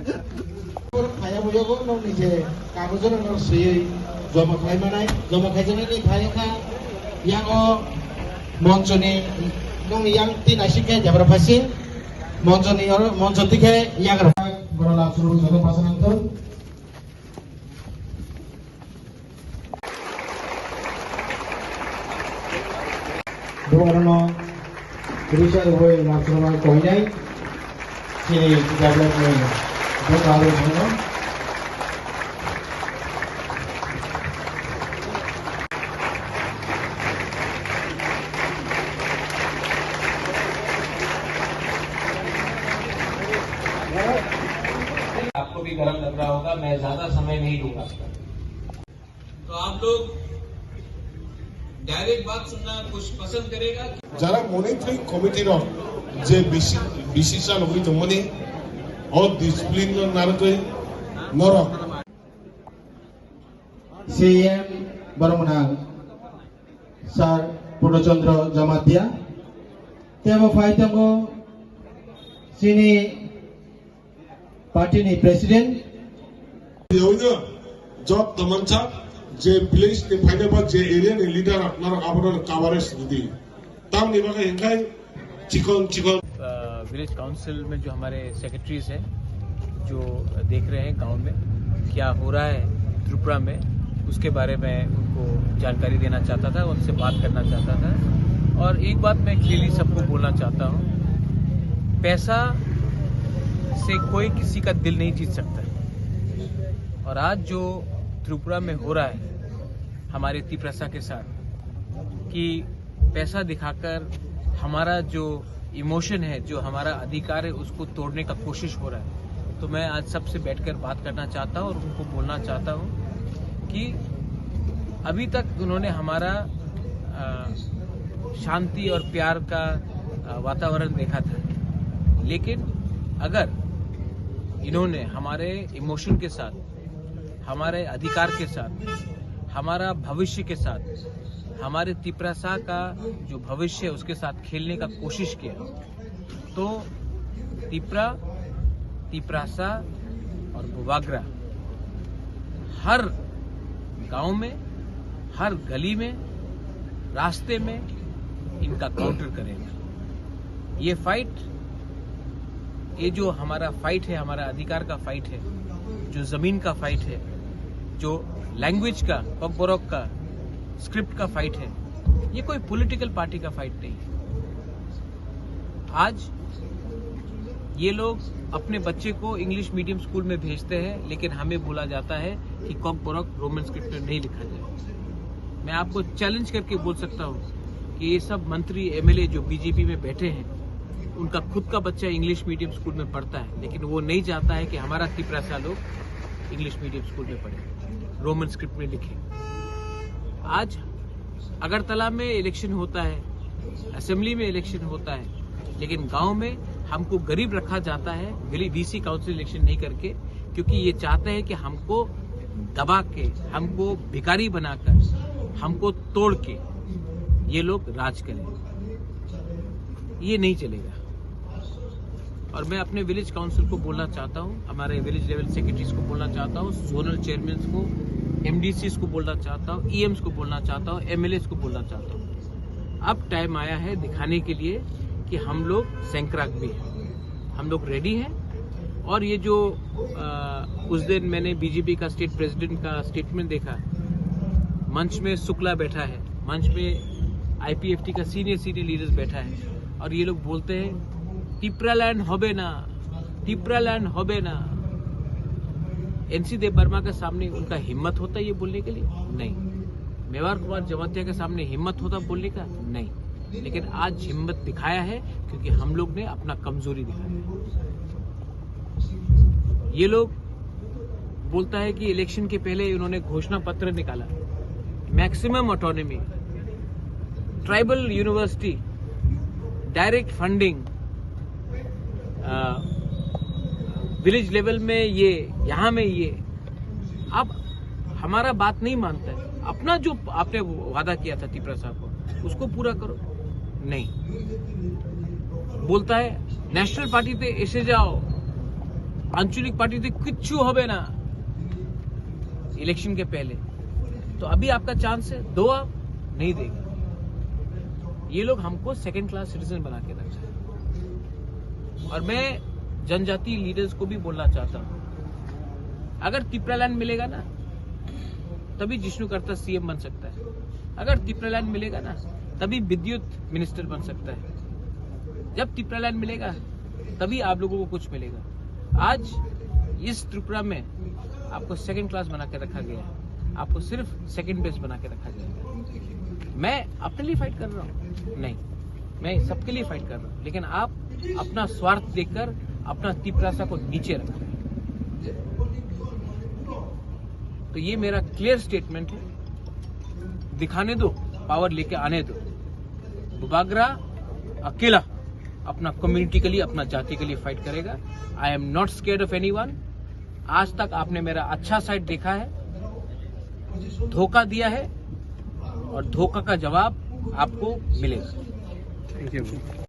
Kaya mo yung nung nije kagusto na nung siya joma kaya manay joma kaya ni kaya ka yang o monso ni nung yang tinasike jabra pasi monso ni or monso tike yang berlaku suruh satu pasangan tu. Dua orang berusaha boleh laksanakan koinai sini tidak boleh berlalu semua. आपको भी गर्म लग रहा होगा, मैं ज्यादा समय नहीं लूंगा। तो आप लोग डायरेक्ट बात सुनना कुछ पसंद करेगा? যারা মনিটরিং কমিটির যে বিশিষ্ট অভিযমনে ও ডিসিপ্লিন নারতে নরক CM Baramenang Sar Purnachandra Jamatia Tema Faitango Sini Party ni President দেউনা জব তমনছা যে ভিলেজ নি ফাইনাবা যে এরিয়া নি লিডার আপনার আপনার কাভারেজ দিদি ताम निभागा इनका चिकन विलेज काउंसिल में जो हमारे सेक्रेटरीज हैं जो देख रहे हैं गांव में क्या हो रहा है त्रिपुरा में, उसके बारे में उनको जानकारी देना चाहता था, उनसे बात करना चाहता था। और एक बात मैं क्लियरली सबको बोलना चाहता हूँ, पैसा से कोई किसी का दिल नहीं जीत सकता। और आज जो त्रिपुरा में हो रहा है हमारे तिप्रसा के साथ कि पैसा दिखाकर हमारा जो इमोशन है, जो हमारा अधिकार है, उसको तोड़ने का कोशिश हो रहा है। तो मैं आज सबसे बैठकर बात करना चाहता हूँ और उनको बोलना चाहता हूँ कि अभी तक उन्होंने हमारा शांति और प्यार का वातावरण देखा था, लेकिन अगर इन्होंने हमारे इमोशन के साथ, हमारे अधिकार के साथ, हमारा भविष्य के साथ, हमारे तिप्रसा का जो भविष्य है उसके साथ खेलने का कोशिश किया, तो तिप्रसा और बुवाग्रा हर गांव में, हर गली में, रास्ते में इनका काउंटर करेगा। ये फाइट, ये जो हमारा फाइट है, हमारा अधिकार का फाइट है, जो जमीन का फाइट है, जो लैंग्वेज का, पगबोरक का, स्क्रिप्ट का फाइट है, ये कोई पॉलिटिकल पार्टी का फाइट नहीं है। आज ये लोग अपने बच्चे को इंग्लिश मीडियम स्कूल में भेजते हैं, लेकिन हमें बोला जाता है कि कॉकबोरक रोमन स्क्रिप्ट में नहीं लिखा जाए। मैं आपको चैलेंज करके बोल सकता हूँ कि ये सब मंत्री एमएलए जो बीजेपी में बैठे हैं, उनका खुद का बच्चा इंग्लिश मीडियम स्कूल में पढ़ता है, लेकिन वो नहीं चाहता है कि हमारा तिप्रसा लोग इंग्लिश मीडियम स्कूल में पढ़े, रोमन स्क्रिप्ट में लिखे। आज अगरतला में इलेक्शन होता है, असेंबली में इलेक्शन होता है, लेकिन गांव में हमको गरीब रखा जाता है, डीसी काउंसिल इलेक्शन नहीं करके, क्योंकि ये चाहते हैं कि हमको दबा के, हमको भिखारी बनाकर, हमको तोड़ के ये लोग राज करें। ये नहीं चलेगा। और मैं अपने विलेज काउंसिल को बोलना चाहता हूँ, हमारे विलेज लेवल सेक्रेटरीज को बोलना चाहता हूँ, जोनल चेयरमैन को, एमडीसीज को बोलना चाहता हूँ, ईएम्स को बोलना चाहता हूँ, एमएलएस को बोलना चाहता हूँ। अब टाइम आया है दिखाने के लिए कि हम लोग सैंक्राक भी हैं, हम लोग रेडी हैं। और ये जो उस दिन मैंने बीजेपी का स्टेट प्रेसिडेंट का स्टेटमेंट देखा, मंच में शुक्ला बैठा है, मंच में आईपीएफटी का सीनियर लीडर्स बैठा है, और ये लोग बोलते हैं टिप्रालैंड होबे ना, टिप्रालैंड होबे ना। एनसी देव वर्मा के सामने उनका हिम्मत होता है ये बोलने के लिए? नहीं। मेवार कुमार जमातिया के सामने हिम्मत होता बोलने का? नहीं। लेकिन आज हिम्मत दिखाया है क्योंकि हम लोग ने अपना कमजोरी दिखाया है। ये लोग बोलता है कि इलेक्शन के पहले उन्होंने घोषणा पत्र निकाला, maximum autonomy, tribal university, direct funding, village level में ये, यहाँ में ये। अब हमारा बात नहीं मानता है, अपना जो आपने वादा किया था तिप्रसा को उसको पूरा करो। नहीं, बोलता है नेशनल पार्टी पे ऐसे जाओ, आंचलिक पार्टी से किच्छु होबे ना इलेक्शन के पहले। तो अभी आपका चांस है, दो आप नहीं देगा। ये लोग हमको सेकंड क्लास सिटीजन बना के रखा है। और मैं जनजाति लीडर्स को भी बोलना चाहता हूं, अगर तिपरालैंड मिलेगा ना तभी जिष्णु करता सीएम बन सकता है। अगर तिपरालैंड मिलेगा ना तभी विद्युत मिनिस्टर बन सकता है। जब तिपरालैंड मिलेगा तभी आप लोगों को कुछ मिलेगा। आज इस त्रिपुरा में आपको सेकंड क्लास बना के रखा गया है, आपको सिर्फ सेकंड बेस्ट बना के रखा गया है। मैं अपने लिए फाइट कर रहा हूं? नहीं, मैं सबके लिए फाइट कर रहा हूं, लेकिन आप अपना स्वार्थ देखकर अपना तिपरासा को नीचे रख रहे हैं। तो ये मेरा क्लियर स्टेटमेंट है, दिखाने दो, पावर लेके आने दो। बुबागरा अकेला अपना कम्युनिटी के लिए, अपना जाति के लिए फाइट करेगा। I am not scared of anyone. आज तक आपने मेरा अच्छा साइड देखा है, धोखा दिया है और धोखा का जवाब आपको मिलेगा।